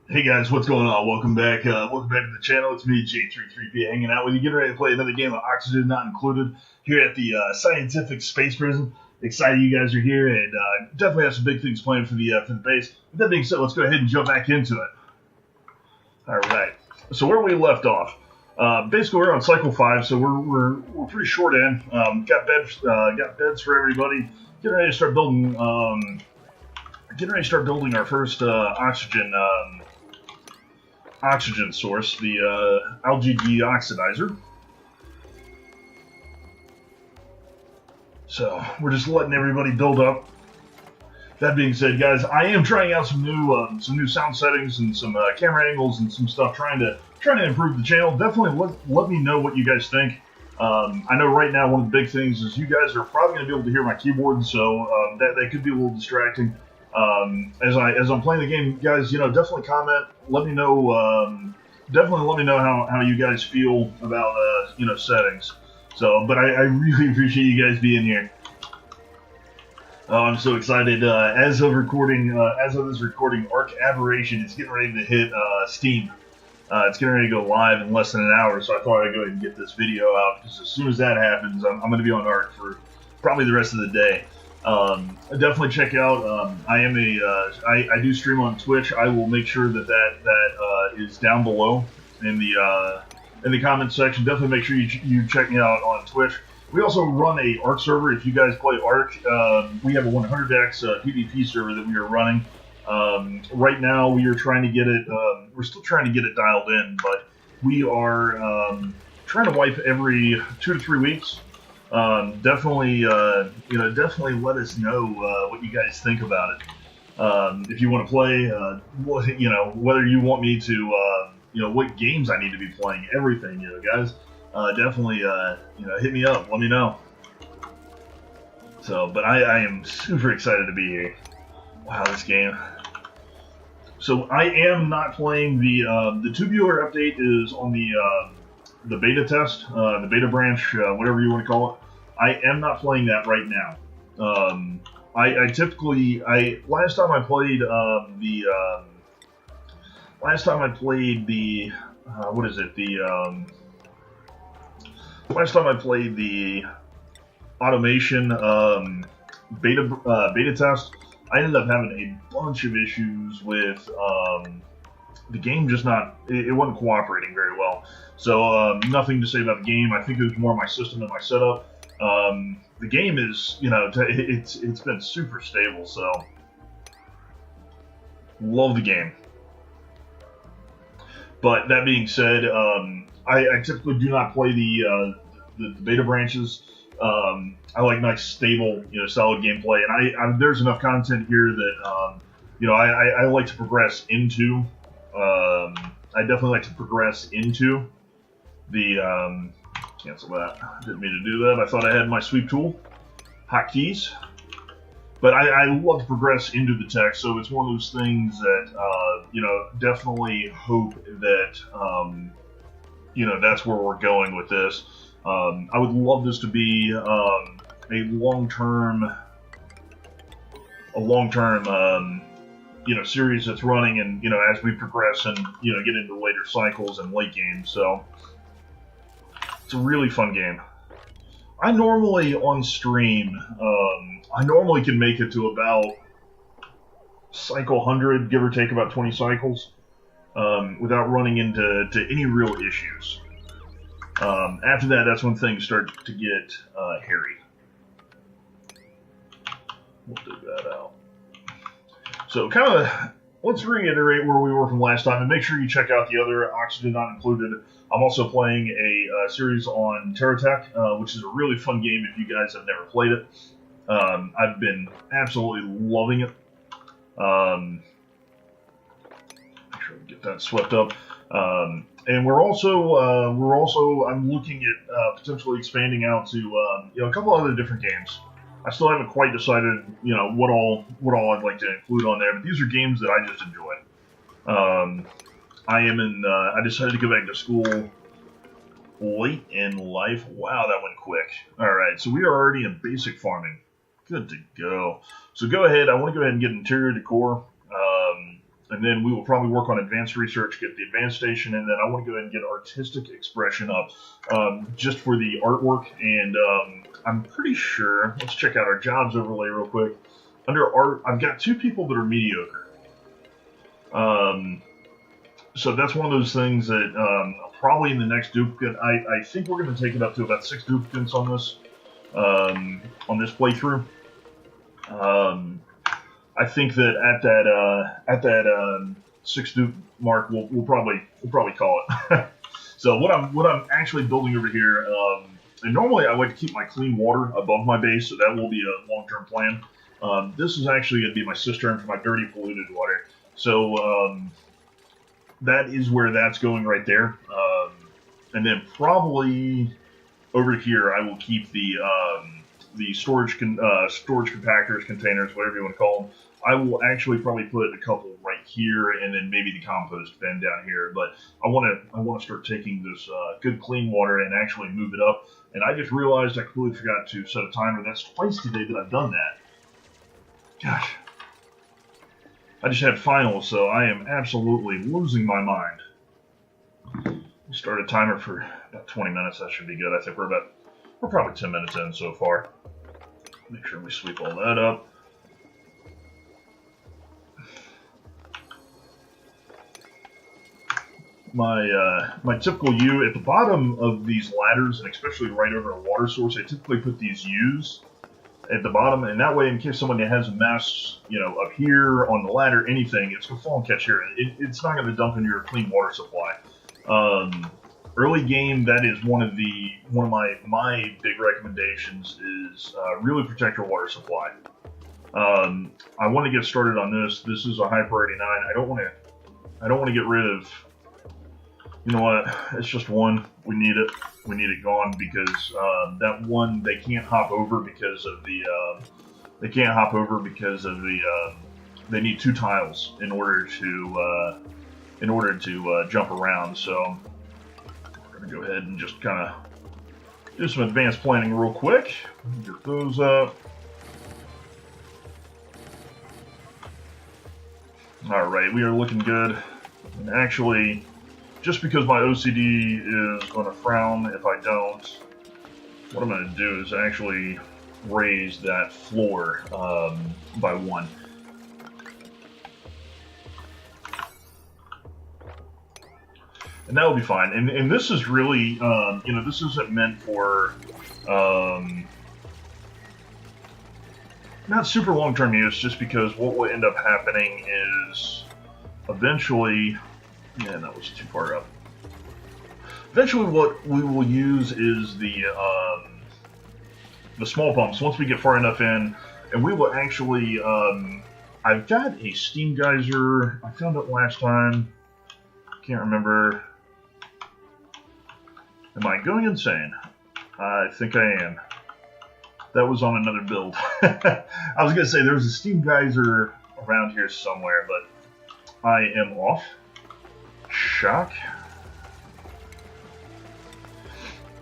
Hey guys, what's going on? Welcome back. Welcome back to the channel. It's me, J33P, hanging out with you, getting ready to play another game of Oxygen Not Included here at the Scientific Space Prison. Excited you guys are here, and definitely have some big things planned for the base. With that being said, let's go ahead and jump back into it. All right. So where we left off, basically we're on cycle 5, so we're pretty short in. Got beds for everybody. Getting ready to start building. Our first oxygen source, the algae deoxidizer. So we're just letting everybody build up. That being said, guys, I am trying out some new sound settings and some camera angles and some stuff, trying to improve the channel. Definitely let me know what you guys think. I know right now one of the big things is you guys are probably going to be able to hear my keyboard, so that could be a little distracting. As I'm playing the game, guys, definitely comment. Let me know. Definitely let me know how you guys feel about settings. So, but I really appreciate you guys being here. Oh, I'm so excited. As of this recording, Arc Aberration is getting ready to hit Steam. It's getting ready to go live in less than an hour, so I thought I'd go ahead and get this video out, because as soon as that happens, I'm going to be on Arc for probably the rest of the day. Definitely check out. I do stream on Twitch. I will make sure that is down below in the comments section. Definitely make sure you check me out on Twitch. We also run a ARC server. If you guys play ARC, we have a 100x PvP server that we are running. Right now, we are trying to get it. We're still trying to get it dialed in, but we are trying to wipe every 2 to 3 weeks. Definitely let us know what you guys think about it. If you want to play, whether you want me to, what games I need to be playing, everything, guys. Definitely, hit me up. Let me know. So, but I am super excited to be here. Wow, this game. So I am not playing the tubular update is on the beta test, the beta branch, whatever you want to call it. I am not playing that right now. Last time I played the automation beta test, I ended up having a bunch of issues with the game. It wasn't cooperating very well. So nothing to say about the game. I think it was more my system and my setup. The game is, it's been super stable, so love the game. But that being said, I typically do not play the beta branches. I like nice, stable, solid gameplay, and there's enough content here that I like to progress into. I definitely like to progress into the. Cancel that. Didn't mean to do that. I thought I had my sweep tool hotkeys, but I love to progress into the text. So it's one of those things that definitely hope that that's where we're going with this. I would love this to be a long-term series that's running, and as we progress and get into later cycles and late games. So it's a really fun game. I normally on stream, I normally can make it to about cycle 100, give or take about 20 cycles, without running into any real issues. After that, that's when things start to get hairy. We'll dig that out. So let's reiterate where we were from last time, and make sure you check out the other Oxygen Not Included. I'm also playing a series on Terratech, which is a really fun game if you guys have never played it. I've been absolutely loving it. Make sure we get that swept up. And we're also I'm looking at potentially expanding out to a couple other different games. I still haven't quite decided what all I'd like to include on there, but these are games that I just enjoy. I decided to go back to school late in life. Wow, that went quick. All right, so we are already in basic farming. Good to go. So I want to go ahead and get interior decor. and then we will probably work on advanced research, get the advanced station, and then I want to go ahead and get artistic expression up, just for the artwork. And I'm pretty sure, let's check out our jobs overlay real quick. Under art, I've got 2 people that are mediocre. So that's one of those things that probably in the next duplicate, I think we're going to take it up to about 6 duplicates on this playthrough. I think that at that 6 dupe mark, we'll probably call it. So what I'm actually building over here, and normally I like to keep my clean water above my base, so that will be a long-term plan. This is actually going to be my cistern for my dirty polluted water. So that is where that's going right there. And then probably over here I will keep the storage compactors, containers, whatever you want to call them. I will actually probably put a couple right here, and then maybe the compost bin down here. But I want to start taking this good clean water and actually move it up. And I just realized I completely forgot to set a timer. That's twice today that I've done that. Gosh, I just had finals, so I am absolutely losing my mind. We start a timer for about 20 minutes. That should be good. I think we're probably 10 minutes in so far. Make sure we sweep all that up. My typical U at the bottom of these ladders, and especially right over a water source, I typically put these U's at the bottom, and that way, in case somebody has a mess, up here on the ladder, anything, it's gonna fall and catch here. It's not gonna dump in your clean water supply. Early game, that is one of my big recommendations is really protect your water supply. I want to get started on this. This is a high priority 9. I don't want to get rid of. You know what? It's just 1. We need it. We need it gone because that 1 they can't hop over because of the. They need 2 tiles in order to jump around. So we're gonna go ahead and just kind of do some advanced planning real quick. Get those up. All right, we are looking good. And actually, just because my OCD is going to frown if I don't, what I'm going to do is actually raise that floor by 1. And that will be fine. And this is really, this isn't meant for not super long-term use, just because what will end up happening is eventually, yeah, that was too far up. Eventually what we will use is the small pumps once we get far enough in, and we will actually, I've got a steam geyser, I found it last time, can't remember. Am I going insane? I think I am. That was on another build. I was going to say there was a steam geyser around here somewhere, but I am off. Shock.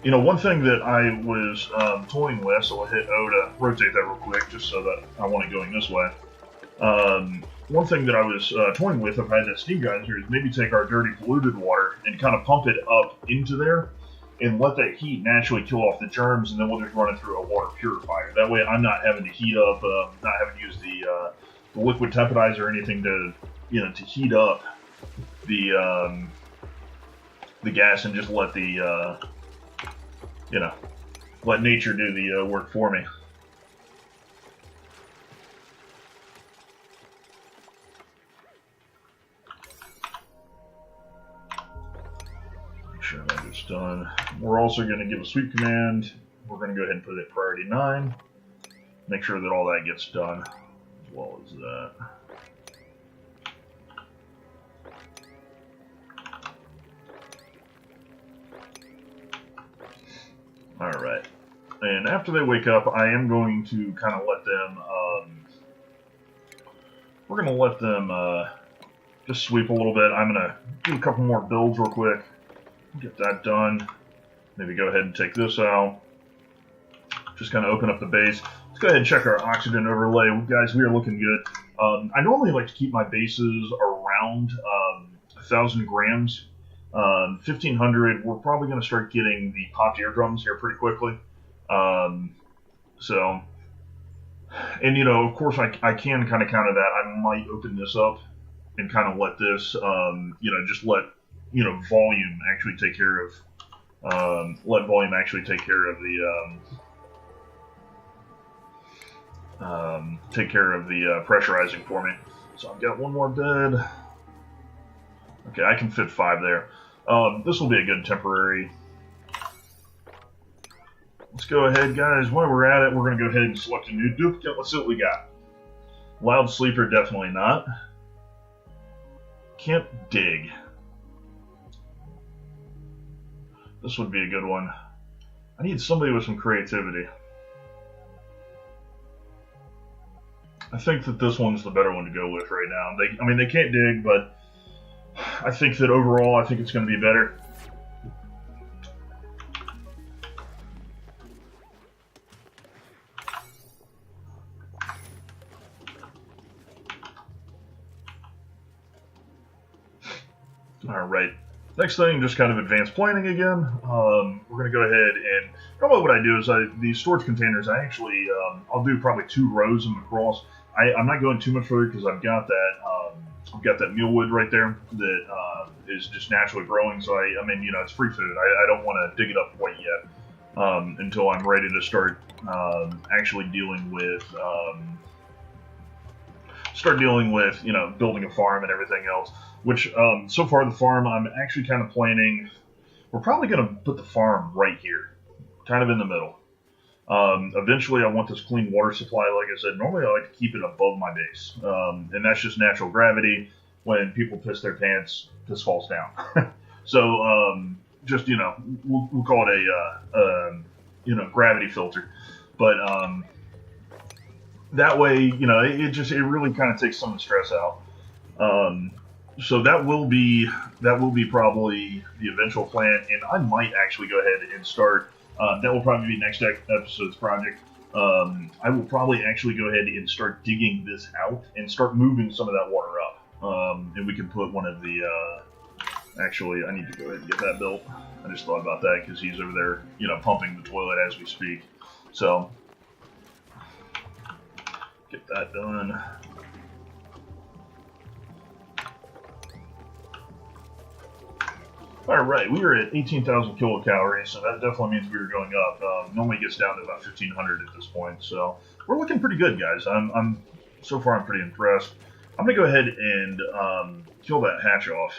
One thing that I was toying with, so I'll hit O to rotate that real quick, just so that I want it going this way. One thing that I was toying with, if I had that steam geyser, is maybe take our dirty polluted water and kind of pump it up into there, and let that heat naturally kill off the germs, and then we'll just run it through a water purifier. That way I'm not having to heat up, not having to use the liquid temperizer or anything to heat up the gas, and just let the let nature do the work for me. Make sure that gets done. We're also going to give a sweep command. We're going to go ahead and put it at priority 9. Make sure that all that gets done, as well as that. Alright, and after they wake up, I am going to kind of let them, we're going to let them just sweep a little bit. I'm going to do a couple more builds real quick, get that done, maybe go ahead and take this out, just kind of open up the base. Let's go ahead and check our oxygen overlay. Guys, we are looking good. I normally like to keep my bases around around 1,000 grams. 1,500, we're probably going to start getting the popped eardrums here pretty quickly. So, and you know, of course, I can kind of counter that. I might open this up and kind of let this, you know, just let, you know, volume actually take care of, let volume actually take care of the pressurizing for me. So I've got one more bed. Okay, I can fit 5 there. This will be a good temporary. Let's go ahead, guys. While we're at it, we're going to go ahead and select a new duplicate. Let's see what we got. Loud sleeper, definitely not. Can't dig. This would be a good one. I need somebody with some creativity. I think that this one's the better one to go with right now. I mean, they can't dig, but I think that overall, I think it's going to be better. All right. Next thing, just kind of advanced planning again. We're going to go ahead and normally what I do is these storage containers, I actually, I'll do probably 2 rows of them across. I'm not going too much further because I've got that mealwood right there that is just naturally growing. So I mean, you know, it's free food. I don't want to dig it up quite yet until I'm ready to start actually dealing with, you know, building a farm and everything else. Which, so far the farm, I'm actually kind of planning, we're probably going to put the farm right here, kind of in the middle. Eventually I want this clean water supply, like I said. Normally I like to keep it above my base, and that's just natural gravity. When people piss their pants, this falls down. So, just, you know, we'll call it a, you know, gravity filter. But, that way, you know, it really kind of takes some of the stress out. So that will be probably the eventual plan, and I might actually go ahead and start. That will probably be next episode's project. I will probably actually go ahead and start digging this out and start moving some of that water up, and we can put one of the. Actually, I need to go ahead and get that built. I just thought about that because he's over there, you know, pumping the toilet as we speak. So get that done. Alright, we were at 18,000 kilocalories, so that definitely means we were going up. Normally it gets down to about 1,500 at this point, so we're looking pretty good, guys. So far I'm pretty impressed. I'm going to go ahead and kill that hatch off.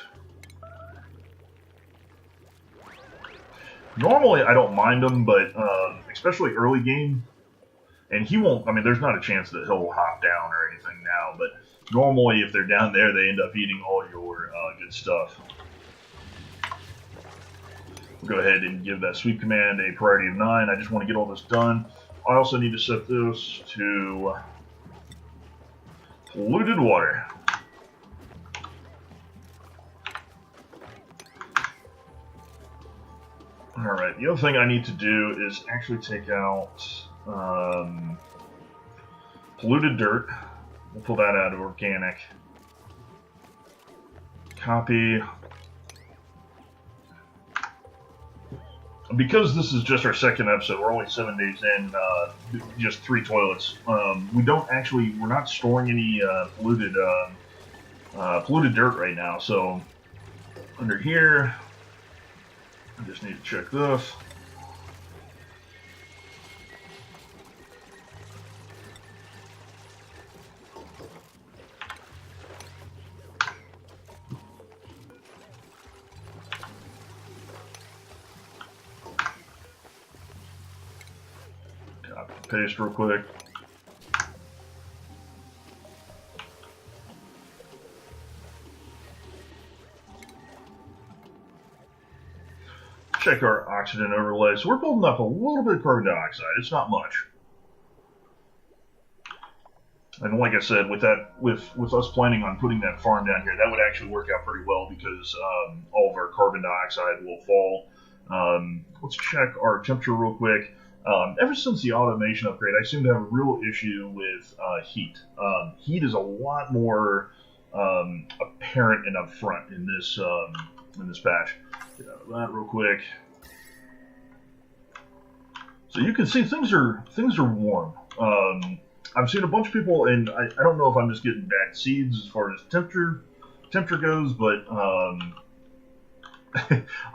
Normally I don't mind him, but especially early game, and he won't, I mean, there's not a chance that he'll hop down or anything now, but normally if they're down there, they end up eating all your good stuff. Go ahead and give that sweep command a priority of 9. I just want to get all this done. I also need to set this to polluted water. Alright, the other thing I need to do is actually take out polluted dirt. We'll pull that out of organic. Copy. Because this is just our second episode, we're only 7 days in, just 3 toilets. We're not storing any polluted dirt right now. So under here, I just need to check this. Paste real quick. Check our oxygen overlay. So we're building up a little bit of carbon dioxide. It's not much. And like I said, with us planning on putting that farm down here, that would actually work out pretty well because all of our carbon dioxide will fall. Let's check our temperature real quick. Ever since the automation upgrade, I seem to have a real issue with heat. Heat is a lot more apparent and upfront in this patch. Get out of that real quick. So you can see things are warm. I've seen a bunch of people, and I don't know if I'm just getting bad seeds as far as temperature goes, but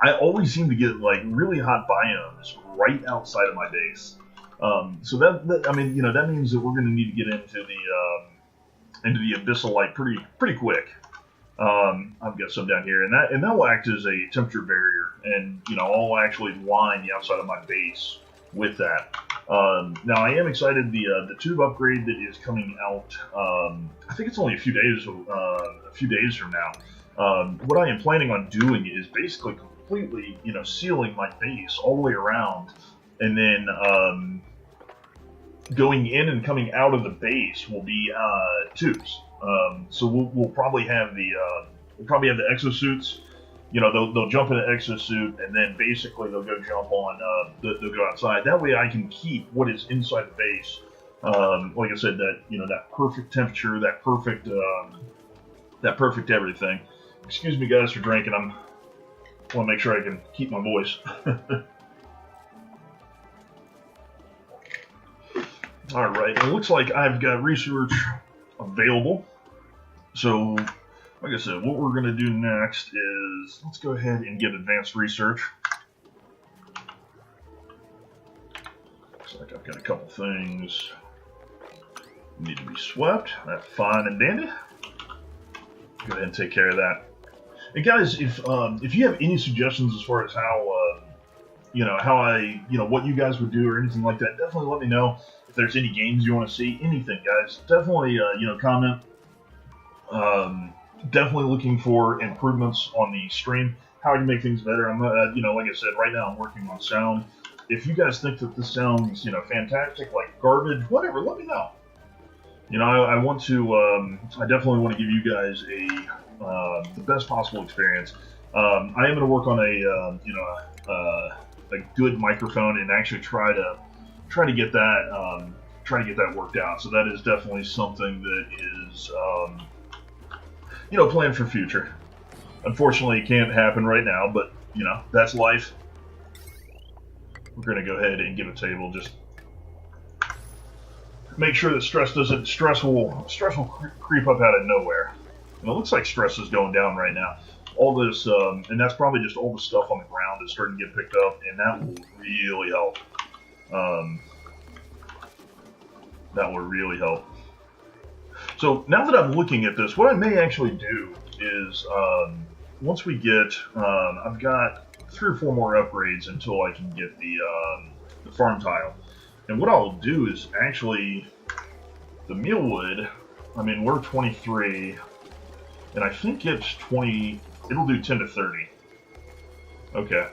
I always seem to get like really hot biomes right outside of my base. So that I mean, that means that we're going to need to get into the abyssal light pretty quick. I've got some down here, and that will act as a temperature barrier, and I'll actually line the outside of my base with that. Now I am excited. The tube upgrade that is coming out. I think it's only a few days from now. What I am planning on doing is basically completely, sealing my base all the way around, and then going in and coming out of the base will be tubes. So we'll probably have the exosuits. They'll jump in an exosuit, and then basically they'll go jump on. They'll go outside. That way, I can keep what is inside the base. Like I said, that perfect temperature, that perfect everything. Excuse me, guys, for drinking. I want to make sure I can keep my voice. All right, it looks like I've got research available. So, like I said, what we're going to do next is let's go ahead and get advanced research. Looks like I've got a couple things need to be swept. That's fine and dandy. Go ahead and take care of that. And guys, if you have any suggestions as far as how what you guys would do or anything like that, definitely let me know. If there's any games you want to see, anything, guys, definitely comment. Definitely looking for improvements on the stream. How I can make things better. I'm like I said, right now I'm working on sound. If you guys think that this sounds fantastic, like garbage, whatever, let me know. I want to. I definitely want to give you guys the best possible experience. I am going to work on a good microphone and actually try to get that worked out. So that is definitely something that is planned for future. Unfortunately, it can't happen right now, but that's life. We're going to go ahead and get a table. Just make sure that stress will creep up out of nowhere. And it looks like stress is going down right now. All this, and that's probably just all the stuff on the ground is starting to get picked up, and that will really help. That will really help. So now that I'm looking at this, what I may actually do is, once we get, I've got 3 or 4 more upgrades until I can get the farm tile. And what I'll do is actually, the mealwood, I mean, we're 23, and I think it's 20, it'll do 10 to 30. Okay.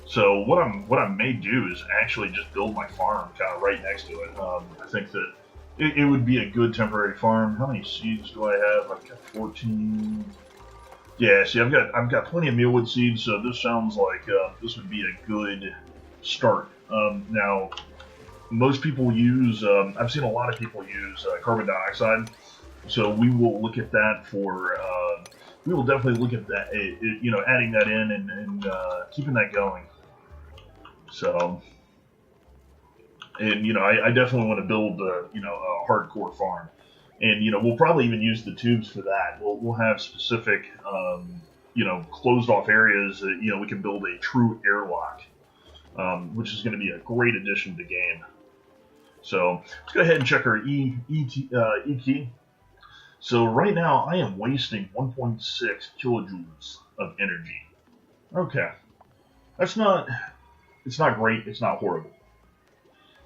So what I may do is actually just build my farm kind of right next to it. I think that it would be a good temporary farm. How many seeds do I have? I've got 14. Yeah, see, I've got plenty of mealwood seeds, so this sounds like this would be a good start. Now, most people use, I've seen a lot of people use carbon dioxide, so we will look at that for, we will definitely look at that, adding that in and keeping that going. So, and, I definitely want to build, a hardcore farm. And, we'll probably even use the tubes for that. We'll have specific, closed off areas that, we can build a true airlock, which is going to be a great addition to the game. So let's go ahead and check our E key. So right now I am wasting 1.6 kilojoules of energy. Okay. It's not great. It's not horrible.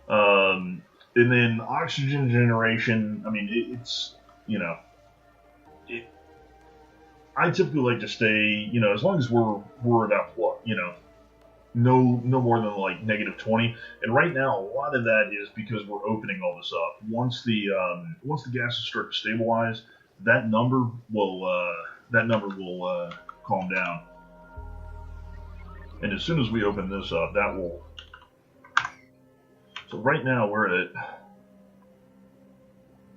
And then oxygen generation, I mean, I typically like to stay, as long as we're about, no more than like negative 20. And right now, a lot of that is because we're opening all this up. Once the gases start to stabilize, that number will calm down. And as soon as we open this up, that will. So right now we're at.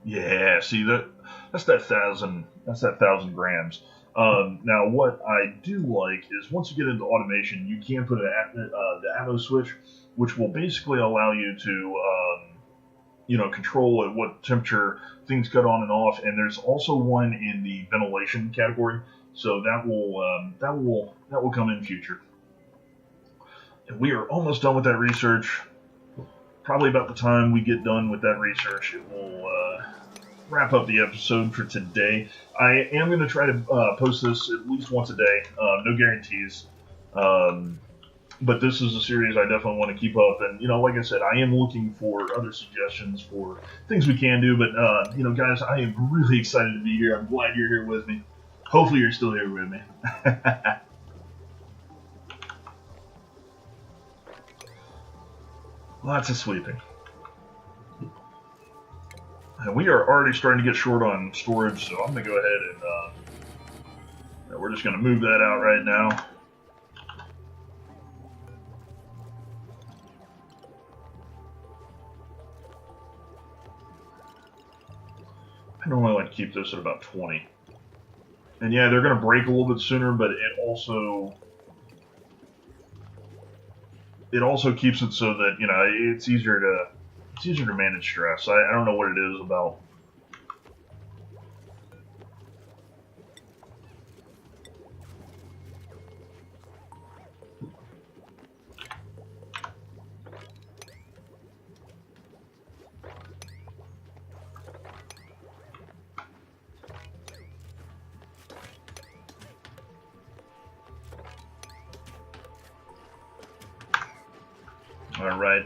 Yeah, see that That's that thousand. That's that 1,000 grams. Now, what I do like is once you get into automation, you can put the ammo switch, which will basically allow you to control at what temperature things cut on and off. And there's also one in the ventilation category, so that will come in future. And we are almost done with that research. Probably about the time we get done with that research, it will wrap up the episode for today. I am going to try to post this at least once a day. No guarantees. But this is a series I definitely want to keep up. And, like I said, I am looking for other suggestions for things we can do. But, guys, I am really excited to be here. I'm glad you're here with me. Hopefully you're still here with me. Lots of sweeping. And we are already starting to get short on storage, so I'm going to go ahead and we're just going to move that out right now. I normally like to keep this at about 20. And yeah, they're going to break a little bit sooner, but it also keeps it so that, it's easier to manage stress. I don't know what it is about. All right.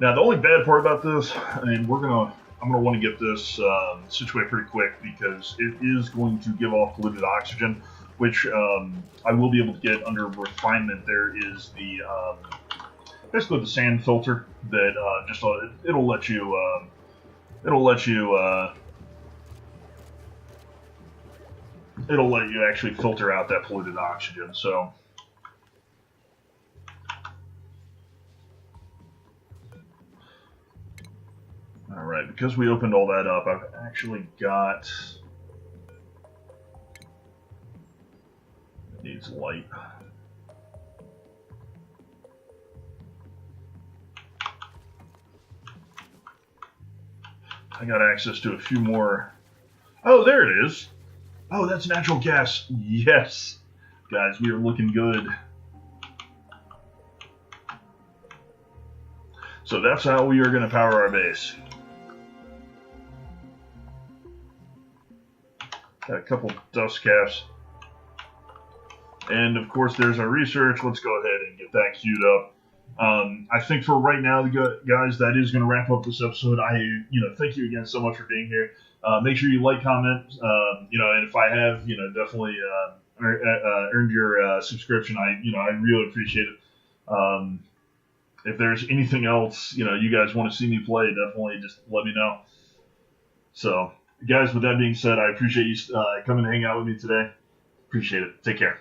Now, the only bad part about this, and I'm gonna want to get this situated pretty quick because it is going to give off polluted oxygen, which I will be able to get under refinement. There is the basically the sand filter that it'll let you actually filter out that polluted oxygen. So. Alright, because we opened all that up, I've actually got... It needs light. I got access to a few more... Oh, there it is! Oh, that's natural gas. Yes! Guys, we are looking good. So that's how we are going to power our base. Got a couple dust caps. And of course there's our research. Let's go ahead and get that queued up. I think for right now, guys, that is going to wrap up this episode. Thank you again so much for being here. Make sure you like, comment, and if I have, definitely earned your subscription, I really appreciate it. If there's anything else, you guys want to see me play, definitely just let me know. So, guys, with that being said, I appreciate you coming to hang out with me today. Appreciate it. Take care.